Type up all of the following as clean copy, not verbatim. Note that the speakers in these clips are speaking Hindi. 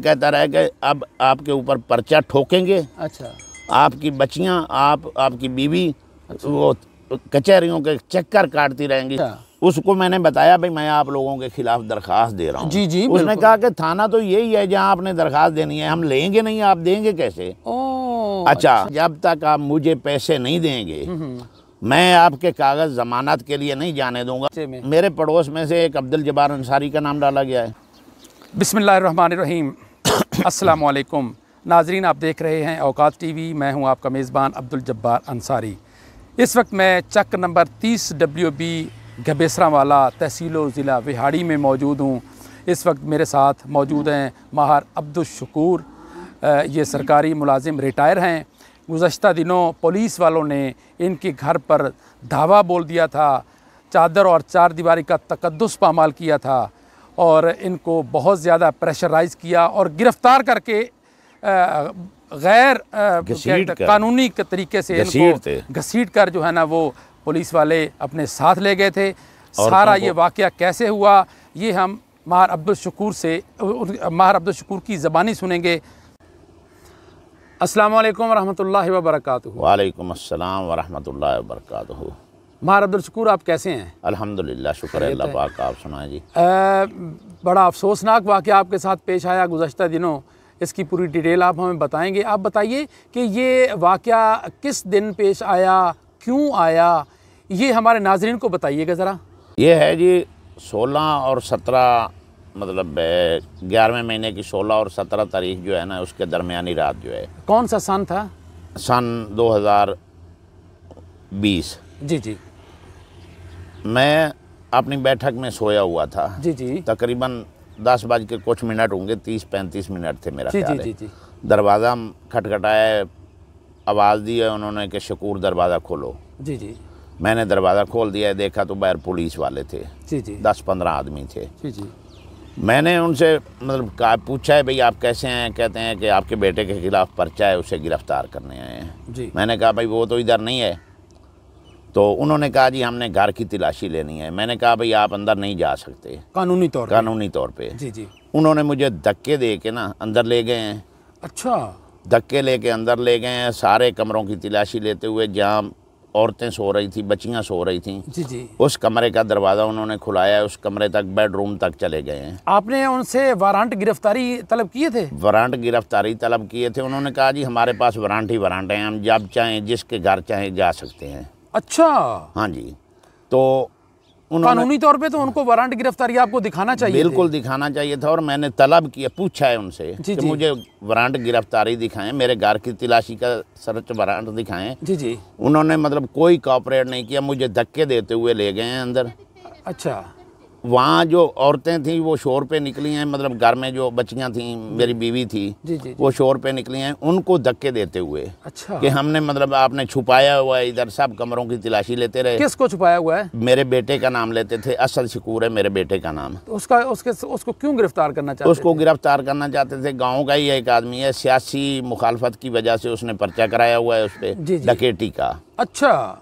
कहता रहा कि अब आपके ऊपर पर्चा ठोकेंगे। अच्छा। आपकी बच्चियां, आपकी बीवी वो कचहरियों के चक्कर काटती रहेंगी। उसको मैंने बताया भाई मैं आप लोगों के खिलाफ दरखास्त दे रहा हूँ। जी जी। उसने कहा कि थाना तो यही है जहाँ आपने दरखास्त देनी है, हम लेंगे नहीं, आप देंगे कैसे? अच्छा, जब तक आप मुझे पैसे नहीं देंगे मैं आपके कागज जमानत के लिए नहीं जाने दूंगा। मेरे पड़ोस में से एक अब्दुल जब्बार अंसारी का नाम डाला गया है। बिस्मिल्लाहिर्रहमानिर्रहीम। अस्सलाम वालेकुम नाजरीन, आप देख रहे हैं औकात टीवी। मैं हूं आपका मेज़बान अब्दुल जब्बार अंसारी। इस वक्त मैं चक नंबर 30 WB घबेसरावाला तहसील ज़िला विहाड़ी में मौजूद हूं। इस वक्त मेरे साथ मौजूद हैं माहर अब्दुल शकूर। ये सरकारी मुलाजिम रिटायर हैं। गुज़श्ता दिनों पुलिस वालों ने इनके घर पर धावा बोल दिया था, चादर और चार दीवारी का तकद्दुस पामाल किया था और इनको बहुत ज़्यादा प्रेशराइज़ किया और गिरफ़्तार करके गैर कानूनी तरीके से इनको घसीट कर जो है ना वो पुलिस वाले अपने साथ ले गए थे। सारा ये वाक़या कैसे हुआ ये हम माहर अब्दुल शकूर की ज़बानी सुनेंगे। अस्सलाम वालेकुम रहमतुल्लाहि व बरकातुहू। वालेकुम अस्सलाम व रहमतुल्लाहि व बरकातुहू। माहर अब्दुल शकूर, आप कैसे हैं? अल्हम्दुलिल्लाह, शुक्र है अल्लाह पाक। आप सुनाएं जी। बड़ा अफसोसनाक वाक़या आपके साथ पेश आया गुज़श्ता दिनों, इसकी पूरी डिटेल आप हमें बताएंगे। आप बताइए कि ये वाक़या किस दिन पेश आया, क्यों आया, ये हमारे नाज़रीन को बताइएगा ज़रा। ये है जी 16 और 17 मतलब 11वें महीने की 16 और 17 तारीख जो है ना उसके दरमियानी रात जो है। कौन सा सन था? सन 2020। जी जी। मैं अपनी बैठक में सोया हुआ था। जी जी। तकरीबन 10 बज के कुछ मिनट होंगे, 30-35 मिनट थे मेरा ख्याल है। जी जी। दरवाज़ा खटखटाया, आवाज़ दी है उन्होंने कि शकूर दरवाज़ा खोलो। जी जी। मैंने दरवाज़ा खोल दिया, देखा तो बाहर पुलिस वाले थे। जी जी। 10-15 आदमी थे। जी जी। मैंने उनसे मतलब पूछा है भाई आप कैसे हैं? कहते हैं कि आपके बेटे के खिलाफ पर्चा है, उसे गिरफ़्तार करने आए हैं। जी। मैंने कहा भाई वो तो इधर नहीं है। तो उन्होंने कहा जी हमने घर की तलाशी लेनी है। मैंने कहा भाई आप अंदर नहीं जा सकते कानूनी तौर पे। जी जी। उन्होंने मुझे धक्के दे के ना अंदर ले गए हैं। अच्छा। धक्के लेके अंदर ले गए हैं, सारे कमरों की तलाशी लेते हुए। जहाँ औरतें सो रही थी, बच्चियां सो रही थी, जी जी, उस कमरे का दरवाज़ा उन्होंने खुलाया, उस कमरे तक, बेडरूम तक चले गए हैं। आपने उनसे वारंट गिरफ्तारी तलब किए थे? वारंट गिरफ्तारी तलब किए थे। उन्होंने कहा जी हमारे पास वारंट ही वारंट हैं, हम जब चाहें जिसके घर चाहें जा सकते हैं। अच्छा। हाँ जी। तो कानूनी तौर पे तो उनको वारंट गिरफ्तारी आपको दिखाना चाहिए। बिल्कुल दिखाना चाहिए था। और मैंने तलब किया, पूछा है उनसे कि मुझे वारंट गिरफ्तारी दिखाएं, मेरे घर की तलाशी का सर्च वारंट दिखाएं। जी जी। उन्होंने मतलब कोई कोऑपरेट नहीं किया, मुझे धक्के देते हुए ले गए हैं अंदर। अच्छा। वहाँ जो औरतें थीं वो शोर पे निकली हैं, मतलब घर में जो बच्चियाँ थीं, मेरी बीवी थी, जी जी, वो शोर पे निकली हैं, उनको धक्के देते हुए। अच्छा। कि हमने मतलब आपने छुपाया हुआ है, इधर सब कमरों की तलाशी लेते रहे। किसको छुपाया हुआ है? मेरे बेटे का नाम लेते थे, असल शकूर है मेरे बेटे का नाम। तो उसको क्यों गिरफ्तार करना चाहते? उसको गिरफ्तार करना चाहते थे। गाँव का ही एक आदमी है, सियासी मुखालफत की वजह से उसने पर्चा कराया हुआ है उस पर, डकैती का। अच्छा।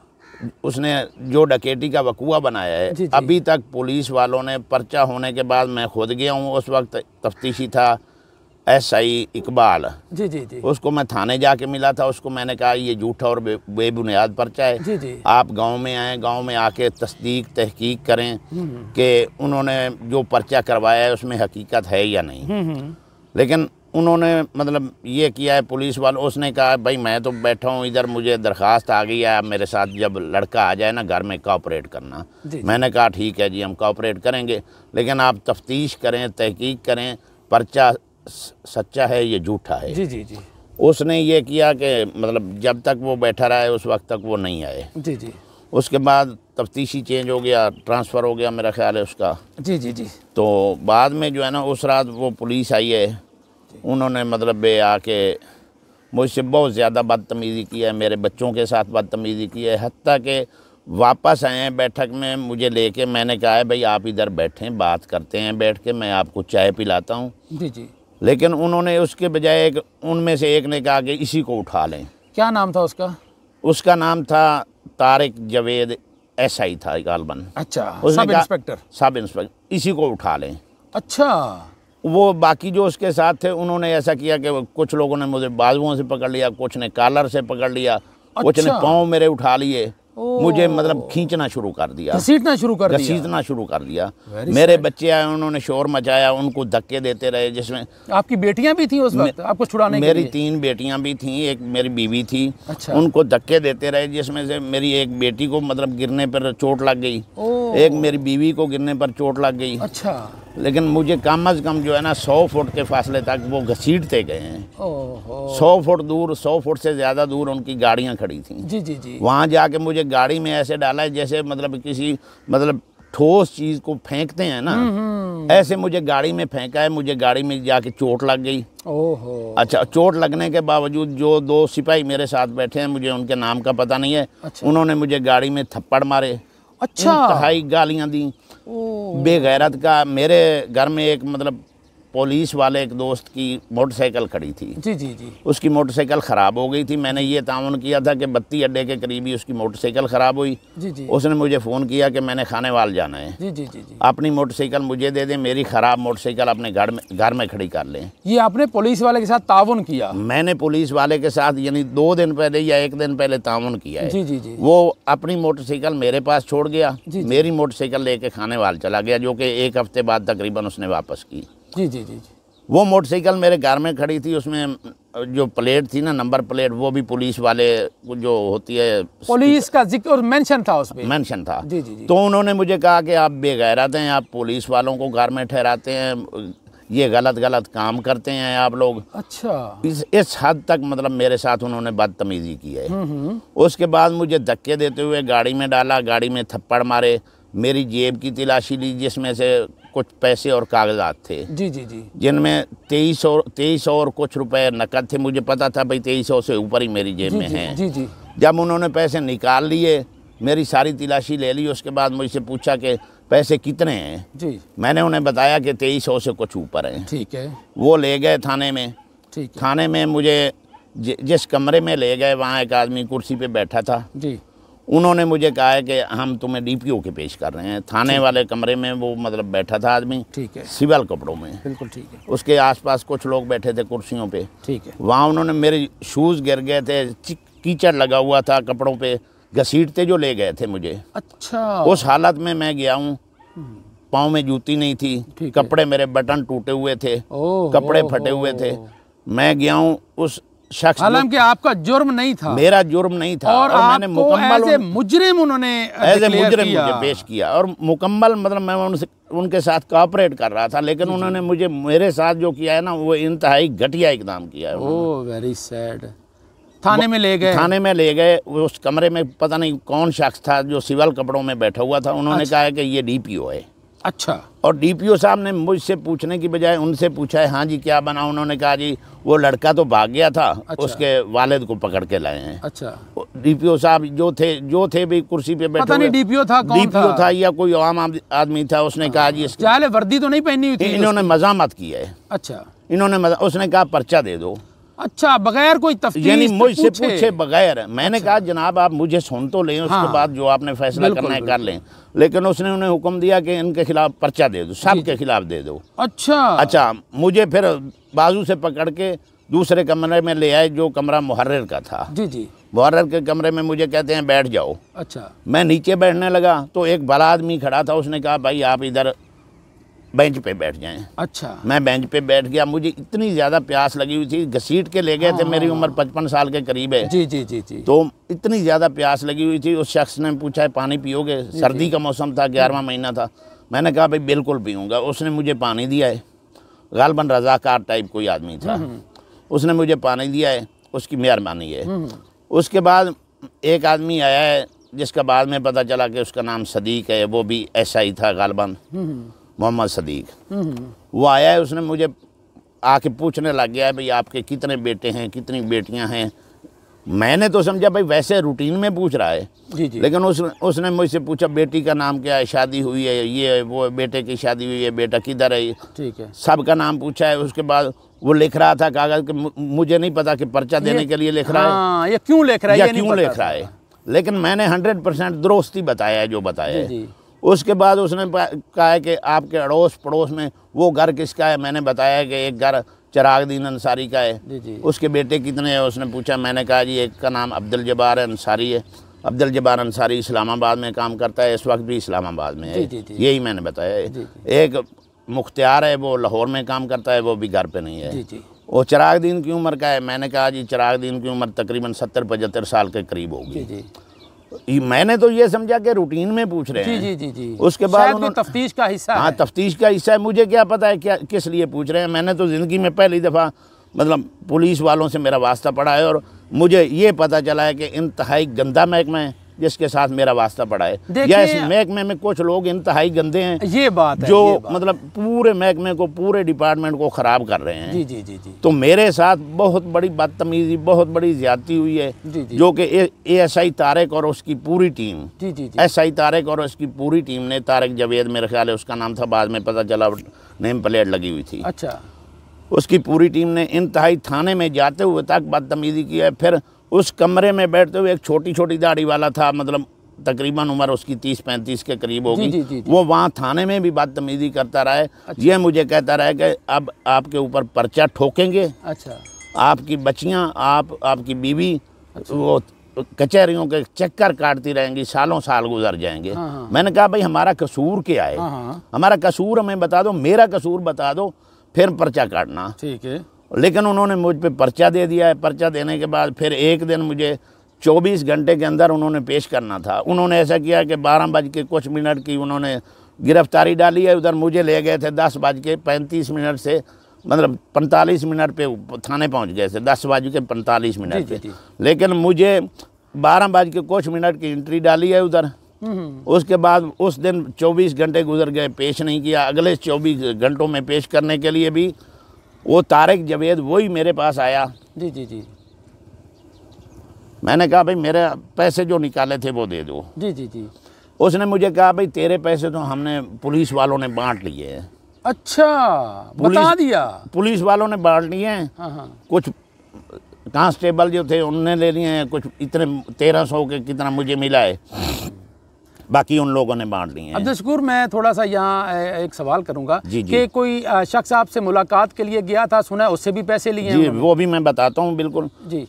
उसने जो डकैती का वकूआ बनाया है। जी जी। अभी तक पुलिस वालों ने, पर्चा होने के बाद मैं खुद गया हूँ, उस वक्त तफ्तीशी था SI इकबाल। जी जी जी। उसको मैं थाने जाके मिला था। उसको मैंने कहा ये झूठा और बेबुनियाद पर्चा है। जी जी। आप गांव में आएँ, गांव में आके तहकीक करें कि उन्होंने जो पर्चा करवाया है उसमें हकीकत है या नहीं। लेकिन उन्होंने मतलब ये किया है पुलिस वाले। उसने कहा भाई मैं तो बैठा हूँ इधर, मुझे दरख्वास्त आ गई है, मेरे साथ जब लड़का आ जाए ना घर में कोऑपरेट करना। मैंने कहा ठीक है जी हम कोऑपरेट करेंगे, लेकिन आप तफ्तीश करें, तहकीक करें, पर्चा सच्चा है ये झूठा है। जी जी जी। उसने ये किया कि मतलब जब तक वो बैठा रहा है उस वक्त तक वो नहीं आए। जी जी। उसके बाद तफ्तीशी चेंज हो गया, ट्रांसफ़र हो गया मेरा ख्याल है उसका। जी जी जी। तो बाद में जो है ना उस रात वो पुलिस आई है, उन्होंने मतलब आके मुझसे बहुत ज़्यादा बदतमीज़ी की है, मेरे बच्चों के साथ बदतमीज़ी की है। हत्ता कि वापस आए हैं बैठक में मुझे लेके। मैंने कहा है भाई आप इधर बैठें, बात करते हैं बैठ के, मैं आपको चाय पिलाता हूँ। जी जी। लेकिन उन्होंने उसके बजाय उनमें से एक ने कहा कि इसी को उठा लें। क्या नाम था उसका? उसका नाम था तारिक जावेद, SI था गालबन। अच्छा। सब इंस्पेक्टर, इसी को उठा लें। अच्छा। वो बाकी जो उसके साथ थे उन्होंने ऐसा किया कि कुछ लोगों ने मुझे बाजुओं से पकड़ लिया, कुछ ने कॉलर से पकड़ लिया, कुछ ने पाँव मेरे उठा लिए, मुझे मतलब खींचना शुरू कर दिया, घसीटना शुरू कर दिया। मेरे बच्चे आए, उन्होंने शोर मचाया, उनको धक्के देते रहे। जिसमें आपकी बेटियां भी थी उस वक्त आपको छुड़ाने के लिए? मेरी 3 बेटियां भी थीं, एक मेरी बीवी थी। अच्छा। उनको धक्के देते रहे, जिसमें से मेरी एक बेटी को मतलब गिरने पर चोट लग गई, एक मेरी बीवी को गिरने पर चोट लग गई। अच्छा। लेकिन मुझे कम अज़ कम जो है ना 100 फुट के फासले तक वो घसीटते गए हैं। 100 फुट दूर, 100 फुट से ज़्यादा दूर उनकी गाड़ियाँ खड़ी थीं। जी जी जी। वहाँ जाके मुझे गाड़ी में ऐसे डाला है जैसे मतलब किसी मतलब ठोस चीज़ को फेंकते हैं ना, ऐसे मुझे गाड़ी में फेंका है। मुझे गाड़ी में जाके चोट लग गई। ओहो। अच्छा, चोट लगने के बावजूद जो 2 सिपाही मेरे साथ बैठे हैं, मुझे उनके नाम का पता नहीं है। अच्छा। उन्होंने मुझे गाड़ी में थप्पड़ मारे। अच्छा। इंतहाई गालियाँ दी, बेगैरत का। मेरे घर में एक मतलब पुलिस वाले एक दोस्त की मोटरसाइकिल खड़ी थी। जी जी जी। उसकी मोटरसाइकिल ख़राब हो गई थी। मैंने ये ताउन किया था कि बत्ती अड्डे के करीब ही उसकी मोटरसाइकिल ख़राब हुई। जी जी। उसने मुझे फ़ोन किया कि मैंने खानेवाल जाना है। जी जी जी जी। अपनी मोटरसाइकिल मुझे दे दें, मेरी ख़राब मोटरसाइकिल अपने घर में खड़ी कर लें। ये आपने पुलिस वाले के साथ ताउन किया? मैंने पुलिस वाले के साथ यानी 2 दिन पहले या 1 दिन पहले ताउन किया है। जी जी जी। वो अपनी मोटरसाइकिल मेरे पास छोड़ गया, मेरी मोटरसाइकिल लेके खानेवाल चला गया, जो कि 1 हफ्ते बाद तकरीबन उसने वापस की। जी जी जी। वो मोटरसाइकिल मेरे घर में खड़ी थी, उसमें जो प्लेट थी ना, नंबर प्लेट, वो भी पुलिस वाले जो होती है पुलिस का जिक्र मेंशन था, उसमें मेंशन था। जी जी जी। तो उन्होंने मुझे कहा कि आप बेगैरत हैं, आप पुलिस वालों को घर में ठहराते हैं, ये गलत काम करते हैं आप लोग। अच्छा। इस हद तक मतलब मेरे साथ उन्होंने बदतमीजी की है। उसके बाद मुझे धक्के देते हुए गाड़ी में डाला, गाड़ी में थप्पड़ मारे, मेरी जेब की तलाशी ली, जिसमें से कुछ पैसे और कागजात थे। जी जी जी। जिनमें 2300 और कुछ रुपए नकद थे। मुझे पता था भाई 2300 से ऊपर ही मेरी जेब में है। जी जी। जब उन्होंने पैसे निकाल लिए, मेरी सारी तलाशी ले ली, उसके बाद मुझसे पूछा कि पैसे कितने हैं। जी। मैंने उन्हें बताया कि 2300 से कुछ ऊपर हैं। ठीक है। वो ले गए थाने में। ठीक है। थाने में मुझे जिस कमरे में ले गए, वहाँ एक आदमी कुर्सी पे बैठा था। जी। उन्होंने मुझे कहा है कि हम तुम्हें डीपीओ के पेश कर रहे हैं। थाने वाले कमरे में वो मतलब बैठा था आदमी। ठीक है। सिविल कपड़ों में। बिल्कुल ठीक है। उसके आसपास कुछ लोग बैठे थे कुर्सियों पे। ठीक है। वहाँ उन्होंने मेरे शूज़ गिर गए थे, कीचड़ लगा हुआ था कपड़ों पे, घसीटते जो ले गए थे मुझे। अच्छा। उस हालत में मैं गया हूँ, पाँव में जूती नहीं थी, कपड़े मेरे बटन टूटे हुए थे, कपड़े फटे हुए थे। मैं गया हूँ उस शख्स, हालांकि आपका जुर्म नहीं था, मेरा जुर्म नहीं था, और मैंने मुकम्मल एज ए मुजरिम उन्होंने मुझे पेश किया, और मुकम्मल मतलब मैं उनके साथ कोऑपरेट कर रहा था। लेकिन उन्होंने मुझे मेरे साथ जो किया है ना, वो इंतहाई घटिया इकदाम किया है। Oh very sad. थाने में ले गए? थाने में ले गए। उस कमरे में पता नहीं कौन शख्स था जो सिविल कपड़ों में बैठा हुआ था। उन्होंने कहा है कि ये डीपीओ है। अच्छा। और डीपीओ साहब ने मुझसे पूछने की बजाय उनसे पूछा है, हाँ जी क्या बना? उन्होंने कहा जी वो लड़का तो भाग गया था। अच्छा। उसके वालिद को पकड़ के लाए हैं। अच्छा। डीपीओ साहब जो थे भी कुर्सी पे बैठे, पता नहीं डीपीओ था कौन डीपीओ था या कोई आम आदमी था। उसने कहा जी वर्दी तो नहीं पहनी हुई थी। इन्होंने मजामत की है। अच्छा। उसने कहा पर्चा दे दो। अच्छा, बगैर कोई तफ्तीश, यानी मुझसे पूछे बगैर। मैंने कहा जनाब आप मुझे सुन तो लें, उसके बाद जो आपने फैसला करना है कर लें। लेकिन उसने उन्हें हुक्म दिया कि इनके खिलाफ पर्चा दे दो, सब के खिलाफ दे दो। अच्छा। मुझे फिर बाजू से पकड़ के दूसरे कमरे में ले आए, जो कमरा मुहर्रिर का था। जी जी। मुहर्रिर के कमरे में मुझे कहते हैं बैठ जाओ। अच्छा। मैं नीचे बैठने लगा तो एक बड़ा आदमी खड़ा था, उसने कहा भाई आप इधर बेंच पे बैठ जाएं। अच्छा। मैं बेंच पे बैठ गया। मुझे इतनी ज़्यादा प्यास लगी हुई थी, घसीट के ले गए थे। मेरी उम्र 55 साल के करीब है। जी जी जी जी। तो इतनी ज़्यादा प्यास लगी हुई थी। उस शख्स ने पूछा है पानी पियोगे? सर्दी का मौसम था, 11वां महीना था। मैंने कहा भाई बिल्कुल पीऊँगा। उसने मुझे पानी दिया है। गालबन रज़ाकार टाइप कोई आदमी था, उसने मुझे पानी दिया है, उसकी मेहरबानी है। उसके बाद एक आदमी आया है जिसका बाद में पता चला कि उसका नाम सदीक है, वो भी SI था गालबन, मोहम्मद सदीक। वो आया है, उसने मुझे आके पूछने लग गया है भाई आपके कितने बेटे हैं, कितनी बेटियां हैं। मैंने तो समझा भाई वैसे रूटीन में पूछ रहा है। जी जी। लेकिन उसने मुझसे पूछा बेटी का नाम क्या है, शादी हुई है, ये वो, बेटे की शादी हुई है, बेटा किधर है। ठीक है। सबका नाम पूछा है। उसके बाद वो लिख रहा था कागज़ के, मुझे नहीं पता कि पर्चा देने के लिए लिख रहा है या क्यों लिख रहा है, या क्यों लिख रहा है। लेकिन मैंने 100% दुरुस्ती बताया है जो बताया है। उसके बाद उसने कहा है कि आपके अड़ोस पड़ोस में वो घर किसका है। मैंने बताया कि एक घर चिरागदीन अंसारी का है। जी। उसके बेटे कितने हैं उसने पूछा। मैंने कहा जी एक का नाम अब्दुल जब्बार अंसारी है। अब्दुल जब्बार अंसारी इस्लामाबाद में काम करता है, इस वक्त भी इस्लामाबाद में है। यही मैंने बताया है। एक मुख्तियार है, वो लाहौर में काम करता है, वो भी घर पे नहीं है। वो चिरागदीन की उम्र का है। मैंने कहा जी चिरागदीन की उम्र तकरीबन 70-75 साल के करीब होगी। मैंने तो ये समझा कि रूटीन में पूछ रहे हैं। जी। उसके बाद उन्होंने तफ्तीश का हिस्सा, हाँ तफ्तीश का हिस्सा है। मुझे क्या पता है क्या किस लिए पूछ रहे हैं। मैंने तो ज़िंदगी में पहली दफ़ा मतलब पुलिस वालों से मेरा वास्ता पड़ा है और मुझे ये पता चला है कि इंतहाई गंदा महकमा है जिसके साथ मेरा वास्ता पड़ा है। या इस महकमे में कुछ लोग इंतहाई गंदे हैं, ये बात है, जो मतलब पूरे महकमे को, पूरे डिपार्टमेंट को ख़राब कर रहे हैं। जी। तो मेरे साथ बहुत बड़ी बदतमीजी, बहुत बड़ी ज्यादती हुई है। जो कि ASI तारिक और उसकी पूरी टीम, SI तारिक और उसकी पूरी टीम ने, तारिक जावेद मेरे ख्याल है उसका नाम था, बाद में पता चला नेम प्लेट लगी हुई थी। अच्छा। उसकी पूरी टीम ने इंतहाई थाने में जाते हुए तक बदतमीजी की है। फिर उस कमरे में बैठते हुए एक छोटी छोटी दाढ़ी वाला था, मतलब तकरीबन उम्र उसकी 30-35 के करीब होगी। वो वहाँ थाने में भी बदतमीजी करता रहा है। अच्छा। ये मुझे कहता रहा है कि अब आपके ऊपर पर्चा ठोकेंगे। अच्छा। आपकी बच्चियाँ, आपकी बीवी, अच्छा। वो कचहरियों के चक्कर काटती रहेंगी, सालों साल गुजर जाएंगे। हाँ। मैंने कहा भाई हमारा कसूर क्या है? हाँ। हमारा कसूर हमें बता दो, मेरा कसूर बता दो, फिर पर्चा काटना। ठीक है। लेकिन उन्होंने मुझ पे पर्चा दे दिया है। पर्चा देने के बाद फिर एक दिन मुझे 24 घंटे के अंदर उन्होंने पेश करना था। उन्होंने ऐसा किया कि 12 बज के कुछ मिनट की उन्होंने गिरफ्तारी डाली है। उधर मुझे ले गए थे 10:35 से, मतलब 45 मिनट पे थाने पहुंच गए थे, 10:45 पे। लेकिन मुझे 12 बज के कुछ मिनट की एंट्री डाली है उधर। उसके बाद उस दिन 24 घंटे गुजर गए, पेश नहीं किया। अगले 24 घंटों में पेश करने के लिए भी वो तारिक जावेद वही मेरे पास आया। जी। मैंने कहा भाई मेरे पैसे जो निकाले थे वो दे दो। जी। उसने मुझे कहा भाई तेरे पैसे तो हमने पुलिस वालों ने बांट लिए हैं। अच्छा, बता दिया? पुलिस वालों ने बांट लिए हैं। हाँ। कुछ कांस्टेबल जो थे उनने ले लिए हैं, कुछ इतने 1300 के कितना मुझे मिला है, बाकी उन लोगों ने बांट लिए हैं। अब्दुल शकूर, मैं थोड़ा सा यहाँ एक सवाल करूँगा कि कोई शख्स आपसे मुलाकात के लिए गया था, सुना है उससे भी पैसे लिए हैं? जी, वो भी मैं बताता हूँ बिल्कुल जी।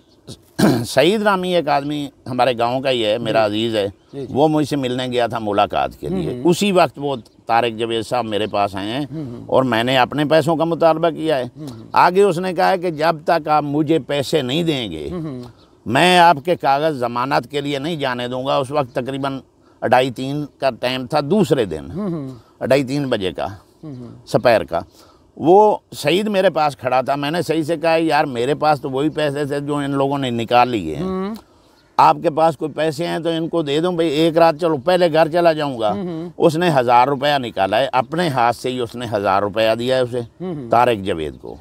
सईद नामी एक आदमी हमारे गांव का ही है, मेरा अजीज़ है। वो मुझसे मिलने गया था मुलाकात के लिए। उसी वक्त वो तारिक जावेद साहब मेरे पास आए हैं और मैंने अपने पैसों का मुतालबा किया है। आगे उसने कहा है कि जब तक आप मुझे पैसे नहीं देंगे मैं आपके कागज़ ज़मानत के लिए नहीं जाने दूंगा। उस वक्त तकरीबन 2:30 का टाइम था, दूसरे दिन 2:30 बजे का दोपहर का। वो सईद मेरे पास खड़ा था। मैंने सही से कहा यार मेरे पास तो वही पैसे थे जो इन लोगों ने निकाल लिए हैं, आपके पास कोई पैसे हैं तो इनको दे दूं भाई, एक रात चलो पहले घर चला जाऊंगा। उसने 1000 रुपया निकाला है अपने हाथ से ही, उसने 1000 रुपया दिया है उसे, तारिक जावेद को।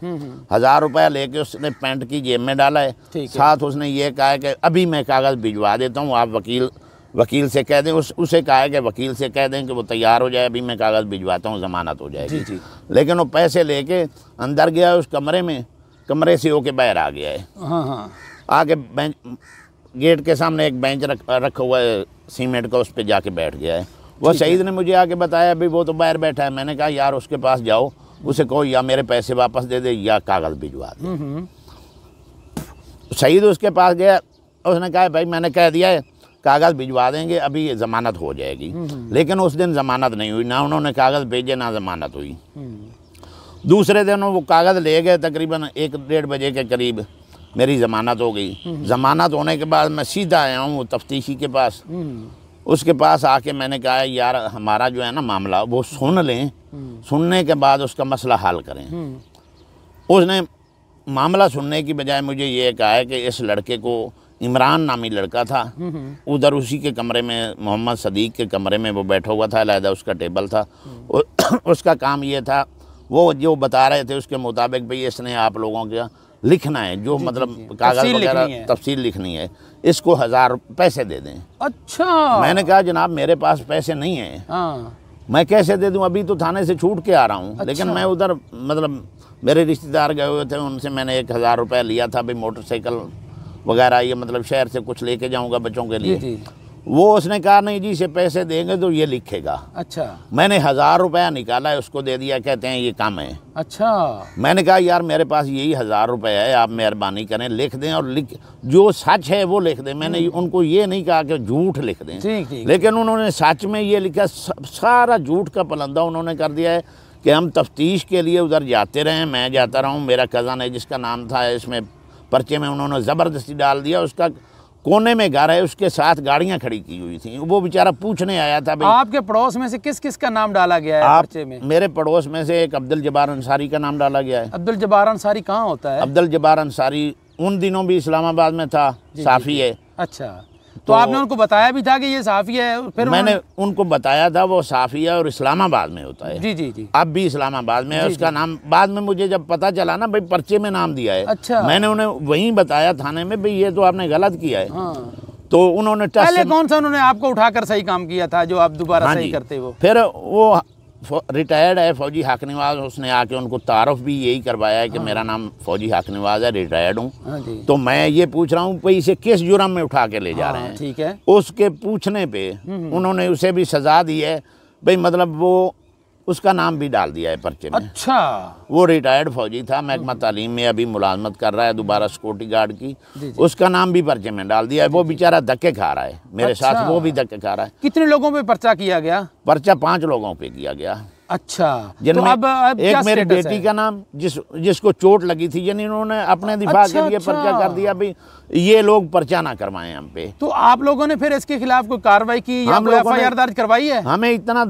1000 रुपया लेके उसने पैंट की जेब में डाला है। साथ उसने ये कहा है कि अभी मैं कागज़ भिजवा देता हूँ, आप वकील से कह दें। उसे कहा है कि वकील से कह दें कि वो तैयार हो जाए, अभी मैं कागज़ भिजवाता हूँ, ज़मानत हो जाएगी। लेकिन वो पैसे लेके अंदर गया उस कमरे में, कमरे से होके बाहर आ गया है। आगे बेंच, गेट के सामने एक बेंच रखा हुआ है सीमेंट का, उस पर जाके बैठ गया है। वो सईद ने मुझे आके बताया अभी वो तो बाहर बैठा है। मैंने कहा यार उसके पास जाओ, उसे कहो या मेरे पैसे वापस दे दे या कागज़ भिजवा दे। सईद उसके पास गया, उसने कहा भाई मैंने कह दिया है कागज़ भिजवा देंगे, अभी ये ज़मानत हो जाएगी। लेकिन उस दिन ज़मानत नहीं हुई, ना उन्होंने कागज़ भेजे ना ज़मानत हुई। दूसरे दिन वो कागज़ ले गए, तकरीबन 1-1:30 बजे के करीब मेरी ज़मानत हो गई। ज़मानत होने के बाद मैं सीधा आया हूँ तफ्तीशी के पास। उसके पास आके मैंने कहा यार हमारा जो है ना मामला वो सुन लें, सुनने के बाद उसका मसला हल करें। उसने मामला सुनने की बजाय मुझे ये कहा है कि इस लड़के को, इमरान नामी लड़का था, उधर उसी के कमरे में, मोहम्मद सदीक के कमरे में वो बैठा हुआ था, अलहदा उसका टेबल था। उसका काम ये था, वो जो बता रहे थे उसके मुताबिक भाई इसने आप लोगों का लिखना है, जो मतलब कागज़ वगैरह तफसील लिखनी है, इसको 1000 पैसे दे दें। अच्छा। मैंने कहा जनाब मेरे पास पैसे नहीं है, मैं कैसे दे दूं, अभी तो थाने से छूट के आ रहा हूं। लेकिन मैं उधर मतलब मेरे रिश्तेदार गए हुए थे, उनसे मैंने 1000 रुपया लिया था भाई, मोटरसाइकिल वगैरह ये मतलब शहर से कुछ लेके जाऊंगा बच्चों के लिए। वो उसने कहा नहीं जी, इसे पैसे देंगे तो ये लिखेगा। अच्छा। मैंने 1000 रुपया निकाला, उसको दे दिया, कहते हैं ये कम है। अच्छा। मैंने कहा यार मेरे पास यही 1000 रुपये है, आप मेहरबानी करें लिख दें, और लिख जो सच है वो लिख दें। मैंने उनको ये नहीं कहा कि झूठ लिख दें, लेकिन उन्होंने सच में ये लिखा, सारा झूठ का पलंदा उन्होंने कर दिया है कि हम तफ्तीश के लिए उधर जाते रहे, मैं जाता रहा हूँ, मेरा कज़न है जिसका नाम था, इसमें पर्चे में उन्होंने ज़बरदस्ती डाल दिया। उसका कोने में घर है, उसके साथ गाड़ियां खड़ी की हुई थी, वो बेचारा पूछने आया था। भाई आपके पड़ोस में से किस किस का नाम डाला गया है पर्चे में? मेरे पड़ोस में से एक अब्दुल जब्बार अंसारी का नाम डाला गया है। अब्दुल जब्बार अंसारी कहाँ होता है? अब्दुल जब्बार अंसारी उन दिनों भी इस्लामाबाद में था, साफ़ी है। अच्छा, तो आपने उनको बताया भी था कि ये साफ़ी है? फिर मैंने उनको बताया था वो साफ़ी है और इस्लामाबाद में होता है। जी जी जी। अब भी इस्लामाबाद में है। उसका नाम बाद में मुझे जब पता चला ना, भाई पर्चे में नाम दिया है। अच्छा। मैंने उन्हें वहीं बताया थाने में, भाई ये तो आपने गलत किया है। हाँ। तो उन्होंने पहले कौन सा उन्होंने आपको उठाकर सही काम किया था जो आप दोबारा हाँ सही करते वो? फिर वो रिटायर्ड है फौजी हक नवाज, उसने आके उनको तारुफ भी यही करवाया है कि मेरा नाम फौजी हक नवाज है, रिटायर्ड हूँ। तो मैं ये पूछ रहा हूँ भाई इसे किस जुर्म में उठा के ले जा रहे हैं? ठीक है। उसके पूछने पे उन्होंने उसे भी सजा दी है भाई, मतलब वो उसका नाम भी डाल दिया है पर्चे में। अच्छा। वो रिटायर्ड फौजी था, महकमा तालीम में अभी मुलाजमत कर रहा है दोबारा सिक्योरिटी गार्ड की। उसका नाम भी पर्चे में डाल दिया है। वो बेचारा धक्के खा रहा है मेरे साथ, वो भी धक्के खा रहा है। कितने लोगों पे पर्चा किया गया? पर्चा 5 लोगों पे किया गया। अच्छा, जिनमें तो अब एक मेरी बेटी का नाम जिसको चोट लगी थी, यानी इन्होंने अपने दिफा के लिए पर्चा कर दिया भाई ये लोग पर्चा ना करवाएं हम पे। तो आप लोगों ने फिर इसके खिलाफ कोई कार्रवाई की या कोई एफआईआर दर्ज करवाई है? हमें इतना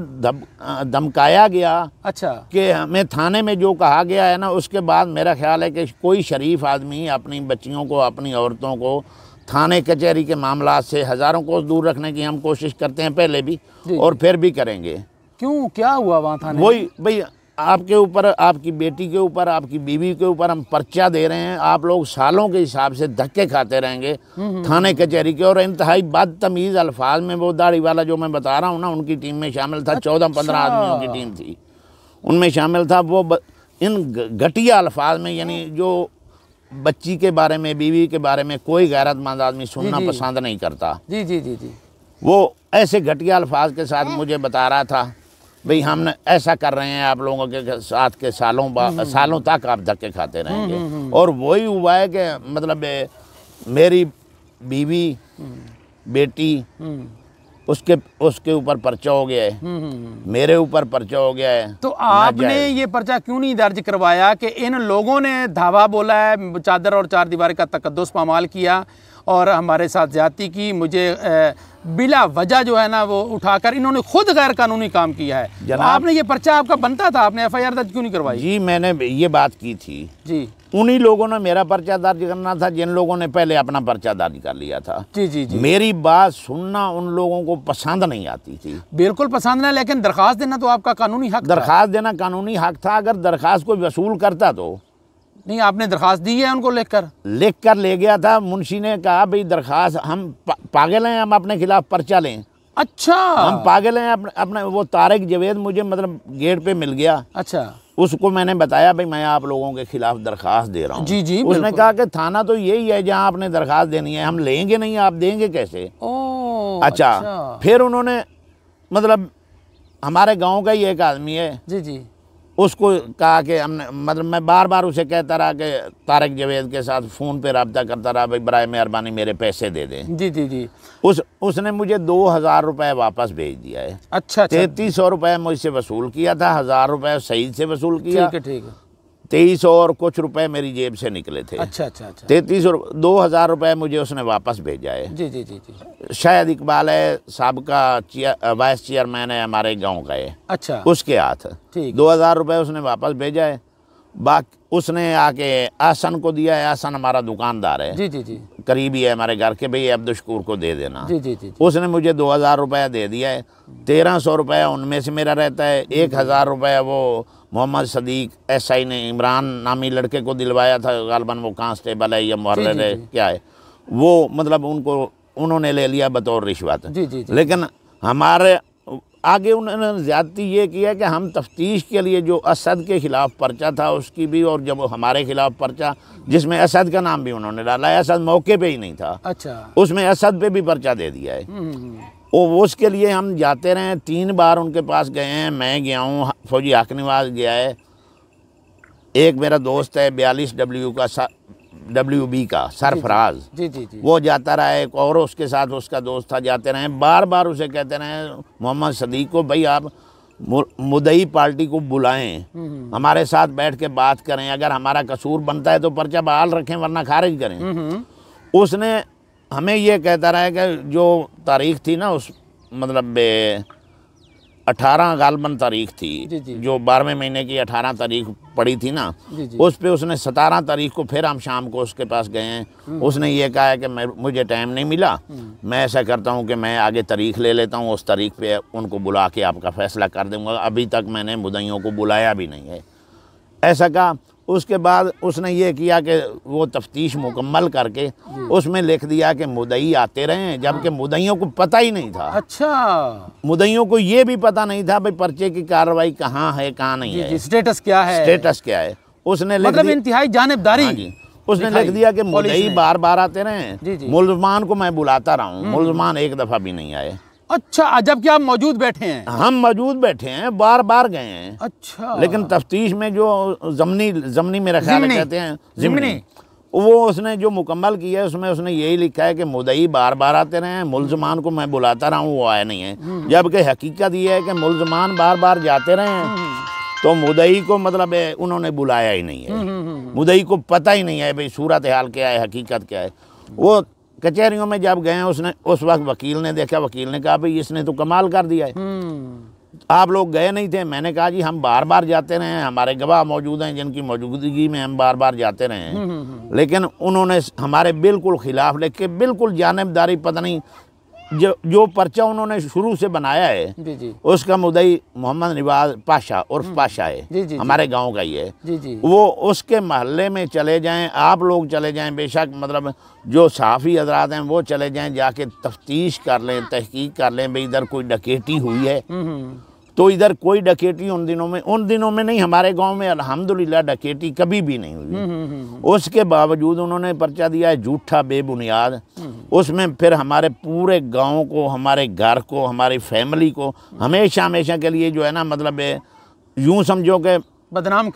धमकाया गया। अच्छा। कि हमें थाने में जो कहा गया है ना, उसके बाद मेरा ख्याल है कि कोई शरीफ आदमी अपनी बच्चियों को, अपनी औरतों को थाने कचहरी के मामला से हज़ारों कोस दूर रखने की हम कोशिश करते हैं, पहले भी और फिर भी करेंगे। क्यों, क्या हुआ वहाँ थाने? वही भाई आपके ऊपर, आपकी बेटी के ऊपर, आपकी बीवी के ऊपर हम पर्चा दे रहे हैं, आप लोग सालों के हिसाब से धक्के खाते रहेंगे थाने कचहरी के। और इंतहाई बदतमीज़ अल्फाज में वो दाढ़ी वाला जो मैं बता रहा हूँ ना, उनकी टीम में शामिल था। 14-15 आदमियों की टीम थी, उनमें शामिल था वो। इन घटिया अल्फाज में, यानी जो बच्ची के बारे में, बीवी के बारे में कोई गैरतमंद आदमी सुनना पसंद नहीं करता। जी जी जी जी। वो ऐसे घटिया अल्फाज के साथ मुझे बता रहा था भाई हम ऐसा कर रहे हैं आप लोगों के साथ के सालों तक आप धक्के खाते रहेंगे। और वही हुआ है कि मतलब मेरी बीवी, बेटी, उसके ऊपर पर्चा हो गया है, मेरे ऊपर पर्चा हो गया है। तो आपने ये पर्चा क्यों नहीं दर्ज करवाया कि इन लोगों ने धावा बोला है, चादर और चार दीवार का तकद्दुस पामाल किया और हमारे साथ ज्यादती की, मुझे बिला वजह जो है ना वो उठाकर इन्होंने खुद गैर कानूनी काम किया है। तो आपने ये पर्चा आपका बनता था, आपने एफआईआर दर्ज क्यों नहीं करवाई? जी मैंने ये बात की थी जी। उन्हीं लोगों ने मेरा पर्चा दर्ज करना था जिन लोगों ने पहले अपना पर्चा दर्ज कर लिया था। जी जी जी। मेरी बात सुनना उन लोगों को पसंद नहीं आती थी। बिल्कुल पसंद नहीं, लेकिन दरखास्त देना तो आपका कानूनी हक था। दरखास्त देना कानूनी हक था। अगर दरखास्त कोई वसूल करता तो नहीं, आपने दरखास्त दी है उनको लिख कर ले गया था। मुंशी ने कहा भाई दरखास्त, हम पागल हैं, हम अपने खिलाफ पर्चा लें। अच्छा, हम पागल हैं अपने वो तारिक जवेद मुझे मतलब गेट पे मिल गया। अच्छा, उसको मैंने बताया भाई मैं आप लोगों के खिलाफ दरखास्त दे रहा हूँ। जी जी। उसने कहा कि थाना तो यही है जहाँ आपने दरखास्त देनी है, हम लेंगे नहीं, आप देंगे कैसे? अच्छा। फिर उन्होंने मतलब हमारे गाँव का ही एक आदमी है, जी जी, उसको कहा कि हमने मतलब मैं बार बार उसे कहता रहा कि तारिक जवेद के साथ फ़ोन पे रब्ता करता रहा भाई बराए मेहरबानी मेरे पैसे दे दें। जी जी जी। उसने मुझे 2000 रुपये वापस भेज दिया है। अच्छा। 3300 रुपये मुझसे वसूल किया था, 1000 रुपये सईद से वसूल किया। ठीक है ठीक है। 2300 और कुछ रुपए मेरी जेब से निकले थे। अच्छा अच्छा अच्छा। 2000 रुपये मुझे उसने वापस भेजा है। जी जी जी जी। शायद इकबाल है साहब वाइस चेयरमैन है हमारे गांव का है। अच्छा। उसके हाथ 2000 रुपये उसने वापस भेजा है। बाकी उसने आके आसन को दिया है। आसन हमारा दुकानदार है। जी जी जी। करीबी है हमारे घर के, भाई अब्दुल शकूर को दे देना। जी जी जी। उसने मुझे 2000 रुपया दे दिया है। 1300 रुपया उनमें से मेरा रहता है। 1000 रुपया वो मोहम्मद सदीक SI ने इमरान नामी लड़के को दिलवाया था। गालबन वो कांस्टेबल है या मुहर्रिर है क्या है वो, मतलब उन्होंने ले लिया बतौर रिश्वत। जी जी जी। लेकिन हमारे आगे उन्होंने ज़्यादती ये की है कि हम तफ्तीश के लिए जो असद के ख़िलाफ़ पर्चा था उसकी भी, और जब हमारे ख़िलाफ़ पर्चा जिसमें असद का नाम भी उन्होंने डाला है, असद मौके पे ही नहीं था, अच्छा, उसमें असद पे भी पर्चा दे दिया है। उसके लिए हम जाते रहे, 3 बार उनके पास गए हैं, मैं गया हूँ, फौजी हकनिवाज गया है, एक मेरा दोस्त है 42 WB का सरफराज, जी, वो जाता रहा, एक और उसके साथ उसका दोस्त था, जाते रहे, बार बार उसे कहते रहे मोहम्मद सदीक को, भाई आप मुदई पार्टी को बुलाएं, हमारे साथ बैठ के बात करें, अगर हमारा कसूर बनता है तो पर्चा बहाल रखें वरना खारिज करें। उसने हमें ये कहता रहा है कि जो तारीख थी ना, उस मतलब 18 गालबन तारीख थी, जो 12वें महीने की 18 तारीख पड़ी थी ना, उस पे उसने 17 तारीख को फिर हम शाम को उसके पास गए हैं। उसने ये कहा है कि मुझे टाइम नहीं मिला, मैं ऐसा करता हूँ कि मैं आगे तारीख ले लेता हूँ, उस तारीख पे उनको बुला के आपका फ़ैसला कर दूँगा, अभी तक मैंने मुद्दइयों को बुलाया भी नहीं है, ऐसा कहा। उसके बाद उसने ये किया कि वो तफ्तीश मुकम्मल करके उसमें लिख दिया कि मुद्दई आते रहे, जबकि मुद्दइयों को पता ही नहीं था। अच्छा, मुद्दइयों को ये भी पता नहीं था भाई पर्चे की कार्रवाई कहाँ है कहाँ नहीं है, स्टेटस क्या है, स्टेटस क्या है। उसने मतलब इंतहाई जानिबदारी। हाँ जी, उसने लिख दिया कि मुद्दई बार बार आते रहे, मुल्ज़मान को मैं बुलाता रहा हूँ, मुल्ज़मान एक दफ़ा भी नहीं आए। अच्छा, जबकि आप मौजूद बैठे हैं? हम मौजूद बैठे हैं, बार बार गए हैं। अच्छा, लेकिन तफ्तीश में जो ज़मनी मेरा ख्याल कहते हैं, ज़िमनी, वो उसने जो मुकम्मल किया है उसमें उसने यही लिखा है कि मुद्दई बार बार आते रहे हैं, मुल्ज़मान को मैं बुलाता रहा हूँ, वो आया नहीं है। जबकि हकीकत ये है कि मुल्ज़मान बार बार जाते रहे हैं, तो मुद्दई को मतलब उन्होंने बुलाया ही नहीं है, मुद्दई को पता ही नहीं है भाई सूरत हाल क्या है, हकीकत क्या है। वो कचहरियों में जब गए उसने, उस वक्त वकील ने देखा, वकील ने कहा भाई इसने तो कमाल कर दिया है, आप लोग गए नहीं थे। मैंने कहा जी हम बार बार जाते रहे हैं, हमारे गवाह मौजूद हैं जिनकी मौजूदगी में हम बार बार जाते रहे हैं, लेकिन उन्होंने हमारे बिल्कुल खिलाफ लिख के, बिल्कुल जानिबदारी, पता नहीं जो पर्चा उन्होंने शुरू से बनाया है उसका मुद्दई मोहम्मद नवाज पाशा उर्फ पाशा है, हमारे गांव का ही है। वो उसके महल्ले में चले जाएं, आप लोग चले जाएं, बेशक मतलब जो सहाफ़ी हजरात हैं वो चले जाएं, जाके तफ्तीश कर लें, तहकीक कर लें भाई इधर कोई डकैती हुई है। तो इधर कोई डकैती उन दिनों में नहीं, हमारे गांव में अल्हम्दुलिल्लाह डकैती कभी भी नहीं हुई। उसके बावजूद उन्होंने पर्चा दिया है झूठा, बेबुनियाद। उसमें फिर हमारे पूरे गांव को, हमारे घर को, हमारी फैमिली को हमेशा हमेशा के लिए जो है ना, मतलब यूँ समझो कि बदनाम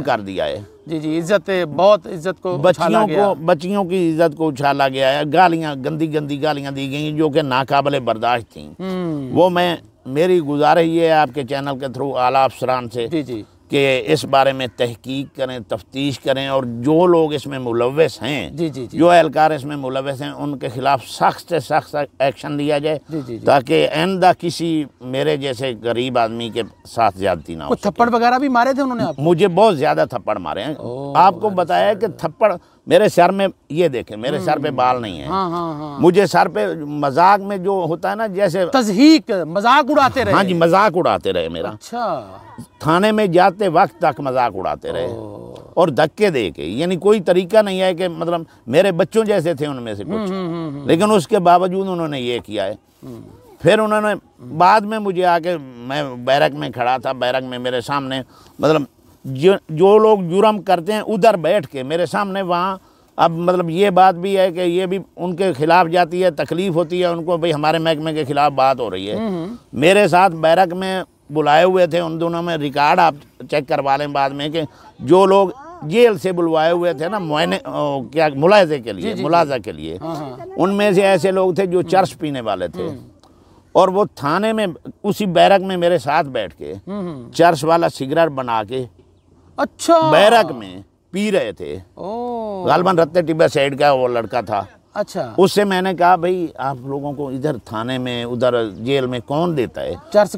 कर दिया है। जी, इज्जत, बहुत इज्जत को, बच्चियों की इज्जत को उछाला गया है, गालियाँ, गंदी गंदी गालियाँ दी गई जो कि नाकाबिले बर्दाश्त थी। वो मेरी गुजारिश ये है आपके चैनल के थ्रू आला अफसरान से कि इस बारे में तहकीक करें, तफ्तीश करें, और जो लोग इसमें मुलव्वस हैं, जो एहलकार इसमें मुलव्वस हैं, उनके खिलाफ सख्त से सख्त एक्शन लिया जाए, ताकि आइंदा किसी मेरे जैसे गरीब आदमी के साथ ज्यादती ना हो। थप्पड़ वगैरह भी मारे थे उन्होंने आपको? मुझे बहुत ज्यादा थप्पड़ मारे हैं। आपको बताया कि थप्पड़ मेरे सर में, ये देखें मेरे सर पे बाल नहीं है। मुझे सर पे मजाक में जो होता है ना, जैसे तज़हीक, मजाक उड़ाते रहे। हाँ जी, मजाक उड़ाते रहे मेरा। अच्छा, थाने में जाते वक्त तक मजाक उड़ाते रहे और धक्के दे के, यानी कोई तरीका नहीं है कि मतलब मेरे बच्चों जैसे थे उनमें से कुछ, लेकिन उसके बावजूद उन्होंने ये किया है। फिर उन्होंने बाद में मुझे आके, मैं बैरक में खड़ा था, बैरक में मेरे सामने मतलब जो लोग जुर्म करते हैं उधर बैठ के मेरे सामने, वहाँ अब मतलब ये बात भी है कि ये भी उनके खिलाफ जाती है, तकलीफ़ होती है उनको, भाई हमारे महकमे के खिलाफ बात हो रही है। मेरे साथ बैरक में बुलाए हुए थे, उन दोनों में रिकॉर्ड आप चेक करवा लें बाद में, कि जो लोग जेल से बुलवाए हुए थे ना क्या मुलाजे के लिए, मुलाजा के लिए, उनमें से ऐसे लोग थे जो चर्च पीने वाले थे, और वो थाने में उसी बैरक में मेरे साथ बैठ के चर्च वाला सिगरेट बना के, अच्छा, बैरक में पी रहे थे। गालबन रत्ते टिब्बा साइड का वो लड़का था। अच्छा, उससे मैंने कहा भाई आप लोगों को इधर थाने में, उधर जेल में कौन देता है, चर्च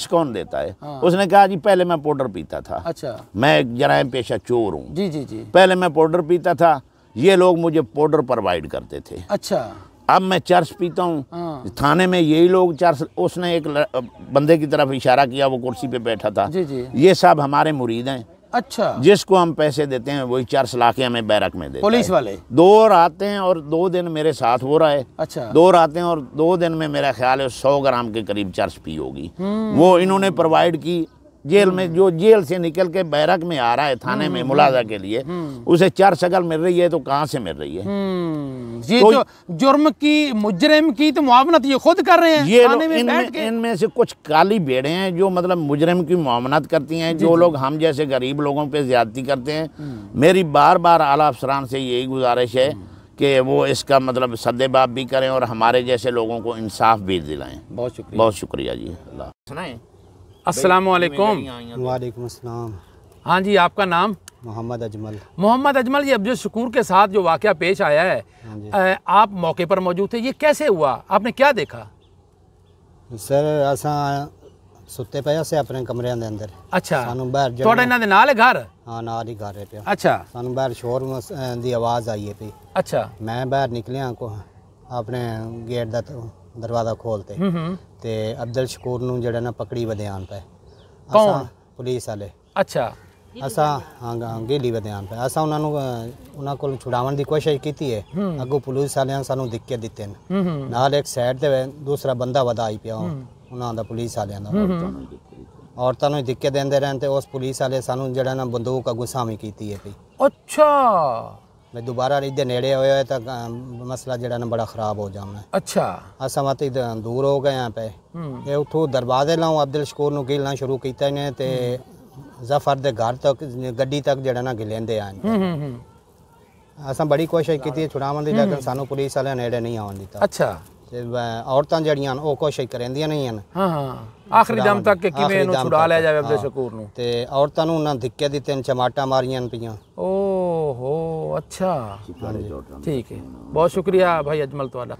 कौन देता है? हाँ। उसने कहा जी पहले मैं पाउडर पीता था। अच्छा, मैं जराइम पेशा चोर हूँ। जी, पहले मैं पाउडर पीता था, ये लोग मुझे पाउडर प्रोवाइड करते थे। अच्छा, अब मैं चर्च पीता हूँ। हाँ। थाने में यही लोग चर्च, उसने एक बंदे की तरफ इशारा किया, वो कुर्सी पे बैठा था। ये सब हमारे मुरीद हैं, अच्छा, जिसको हम पैसे देते हैं वही चर्च लाके हमें बैरक में देते हैं। पुलिस वाले 2 रातें और 2 दिन मेरे साथ हो रहा है। अच्छा, 2 रातें और 2 दिन में मेरा ख्याल है 100 ग्राम के करीब चर्च पी होगी। वो इन्होंने प्रोवाइड की। जेल में जो जेल से निकल के बैरक में आ रहा है थाने में मुलाजा के लिए, उसे चर्च अगर मिल रही है तो कहाँ से मिल रही है? ये तो जो जुर्म की मुजरिम की तो मुआवनत ये खुद कर रहे हैं। ये थाने में बैठ के। इनमें से कुछ काली भेड़ें हैं जो मतलब मुजरिम की मुआवनत करती हैं। जो लोग हम जैसे गरीब लोगों पे ज्यादती करते हैं। मेरी बार बार आला अफसरान से यही गुजारिश है कि वो इसका मतलब सद्देबाब भी करें और हमारे जैसे लोगों को इंसाफ भी दिलाएं। बहुत शुक्रिया जी। अल्लाह सुनाएं। अस्सलाम वालेकुम। वालेकुम अस्सलाम। हाँ जी, आपका नाम? मोहम्मद अजमल। मोहम्मद अजमल, ये अब्दुल शकूर के साथ जो वाक़या पेश आया है, आप मौके पर मौजूद थे, ये कैसे हुआ? आपने क्या देखा? सर असा सुते पे से अपने कमरे के अंदर। अच्छा, सानू बाहर थोड़े इन्हां दे नाल है घर? हाँ, नाल ही घर है पे। अच्छा, सानू बाहर शोर दी आवाज़ आई है पी। अच्छा, मैं बाहर निकलिया को अपने गेट दा दरवाज़ा खोलते ते अब्दुल शकूर नूं जेड़ा ना पकड़ी बयान पे। कौन? पुलिस वाले। अच्छा, असा हाँ गेली बयान पे असा उन्होंने को छुड़ावन की कोशिश की है। अगू पुलिस वाले सानू दिक्कत दिते नाल एक साइड ते दूसरा बंदा वधा आई पिया उन्होंने दा पुलिस वाले औरतों को दिक्कत देंदे रहते। उस पुलिस वाले सानू जेड़ा ना बंदूक अगू सामी की है पी। अच्छा, मैं दोबारा इधर नेड़े होया तो मसला जेड़ा ना बड़ा ख़राब हो जाना है। अच्छा, असा मत दूर हो गए यहाँ पे। ये उठो दरवाजे लाऊं अब्दुल शकूर नूं गिलना शुरू किया ने ते जफर दे घर तक गड्डी तक जेड़ा ना गिलेंदे आए। असा बड़ी कोशिश की छुड़ावन दी लेकिन सानू पुलिस वाले नेड़े नहीं आवन दिता। अच्छा, औरतां जड़ियां वो कोशिश करेंदियां नहीं हैं। हाँ हाँ, आखिरी दम तक कि किवें इहनूं छुड़ा लिया जाए अब्दुल शकूर नूं। ते औरतां नूं ना दिक्कत दिते चमाटा मारियां पियां। ओहो, अच्छा, ठीक है, बहुत शुक्रिया भाई अजमल तुहाडा।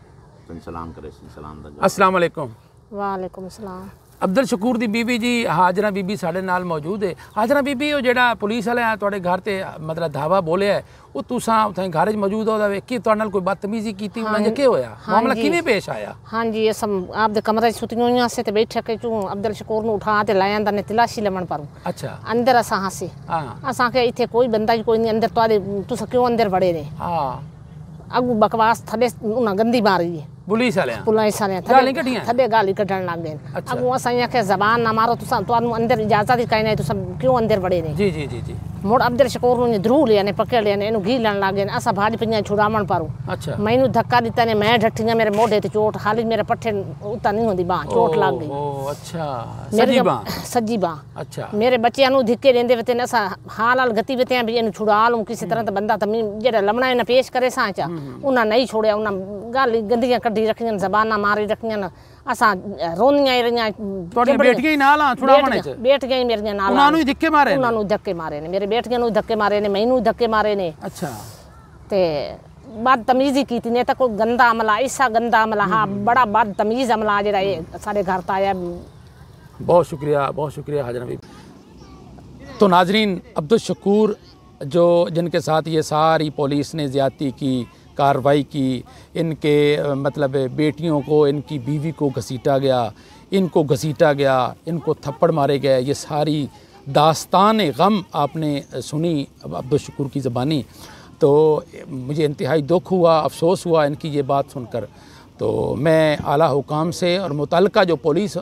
सलाम करे सलाम दा। अस्सलाम वालेकुम। वालेकुम सलाम। अब्दुल शकूर दी बीबी जी हाजरा बीबी साढ़े नाल मौजूद है। हाजरा बीबी वो जेड़ा पुलिस वाले तुहाडे घर ते मतलब धावा बोलिया है वो तुसां उत्थे घर च मौजूद हो जावे कि तुहाडे नाल कोई बदतमीजी कीती उन्होंने क्या होया? मामला किवें पेश आया? हाँ जी, ये सब आपदे कमरे च सुतियां हुई से बैठे के चू अब्दुल शकूर नूं उठा ते लाया ने तलाशी लमन पर। अच्छा, अंदर असा हासे असा के इथे कोई बंदा कोई नहीं अंदर तुहाडे तुसा क्यों अंदर वड़े ने? हाँ, अगू बकवास थले उन्हें गंदी मारी है पुलिस वाले थले गाली कढ़न लग गए। अगू असा के जबान ना मारो तुसा तुहानू अंदर इजाजत ही कहीं नहीं तुसा क्यों अंदर वड़े ने? जी जी जी जी। मुड़ अब्दुल शकूर ने ध्रू लिया ने पकड़ लिया ने इनू घीलन लग गए। असा भाज पिया छुड़ावन पारू। अच्छा, मैनू धक्का दिता ने मैं ढट्ठियां मेरे मोढे ते चोट खाली मेरे पट्ठे उता नहीं होंदी बाह चोट लग गई। अच्छा, सज्जी बाह। अच्छा, मेरे बच्चों नू धिक्के देंदे वते असा हाल हाल गति वते भी इनू छुड़ा लूं किसी तरह बंदा तो जेड़ा लमना इन्हें पेश करे साचा उन्हें नहीं छोड़िया। उन्हें गाली गंदियां कढ़ी रखियां जबाना मारी रखियां। असा रोनियां रहियां बेटियां नाल छुड़ावणे च बेटियां मेरियां नाल उन्हां नू धक्के मारे उन्हां नू धक्के मारे ने मेरे बेटियां नू धक्के मारे ने मैनू धक्के मारे ने। अच्छा, ते बदतमीजी की ने तो कोई गंदा अमला ऐसा गंदा अमला हाँ बड़ा बदतमीज अमला जेड़ा ये सारे घर ता आया। बहुत शुक्रिया हाजरा बीबी। तो नाजरीन, अब्दुल शकूर जो जिनके साथ ये सारी पुलिस ने ज़्यादती की कार्रवाई की, इनके मतलब बेटियों को इनकी बीवी को घसीटा गया, इनको घसीटा गया, इनको थप्पड़ मारे गए, ये सारी दास्तान गम आपने सुनी अब्दुल शकूर की ज़बानी। तो मुझे इंतहाई दुख हुआ, अफसोस हुआ इनकी ये बात सुनकर। तो मैं आला हुकाम से और मुतल्लिका जो पुलिस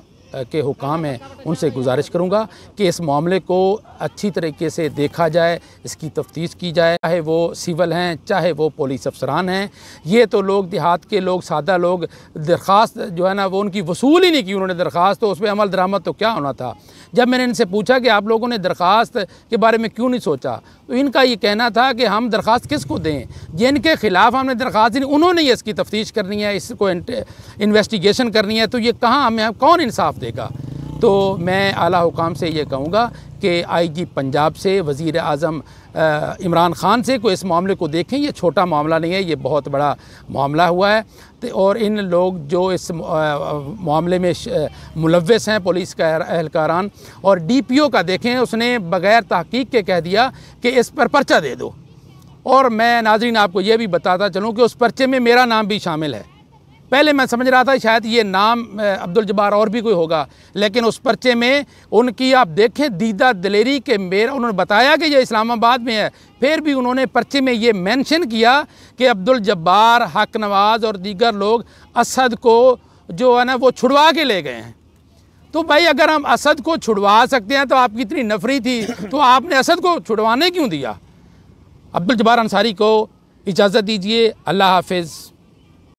के हुकाम हैं उनसे गुजारिश करूँगा कि इस मामले को अच्छी तरीके से देखा जाए, इसकी तफ्तीश की जाए, चाहे वो सिविल हैं चाहे वो पुलिस अफसरान हैं। ये तो लोग देहात के लोग सादा लोग दरख्वास्त जो है ना वो उनकी वसूल ही नहीं की उन्होंने दरख्वास्त, तो उस पर अमल दरामद तो क्या होना था। जब मैंने इनसे पूछा कि आप लोगों ने दरख्वास्त के बारे में क्यों नहीं सोचा, तो इनका ये कहना था कि हम दरख्वास्त किसको दें, जिनके ख़िलाफ़ हमने दरख्वास्त दी उन्होंने ये इसकी तफ्तीश करनी है, इसको इन्वेस्टिगेशन करनी है, तो ये कहाँ हमें कौन इंसाफ देगा। तो मैं आला हुकाम से ये कहूँगा कि IG पंजाब से वज़ीर आज़म इमरान ख़ान से कोई इस मामले को देखें। ये छोटा मामला नहीं है, ये बहुत बड़ा मामला हुआ है। और इन लोग जो इस मामले में मुलव्वस हैं पुलिस का एहलकारान, और DPO का देखें उसने बग़ैर तहक़ीक़ के कह दिया कि इस पर पर्चा दे दो। और मैं नाज़रीन आपको ये भी बताता चलूँ कि उस पर्चे में मेरा नाम भी शामिल है। पहले मैं समझ रहा था शायद ये नाम अब्दुल जब्बार और भी कोई होगा, लेकिन उस पर्चे में उनकी आप देखें दीदा दिलेरी के मेरा, उन्होंने बताया कि ये इस्लामाबाद में है, फिर भी उन्होंने पर्चे में ये मेंशन किया कि अब्दुल जब्बार, हक नवाज़ और दीगर लोग असद को जो है ना वो छुड़वा के ले गए हैं। तो भाई अगर हम असद को छुड़वा सकते हैं तो आपकी इतनी नफरी थी तो आपने असद को छुड़वाने क्यों दिया? अब्दुल जब्बार अंसारी को इजाज़त दीजिए। अल्लाह हाफिज़।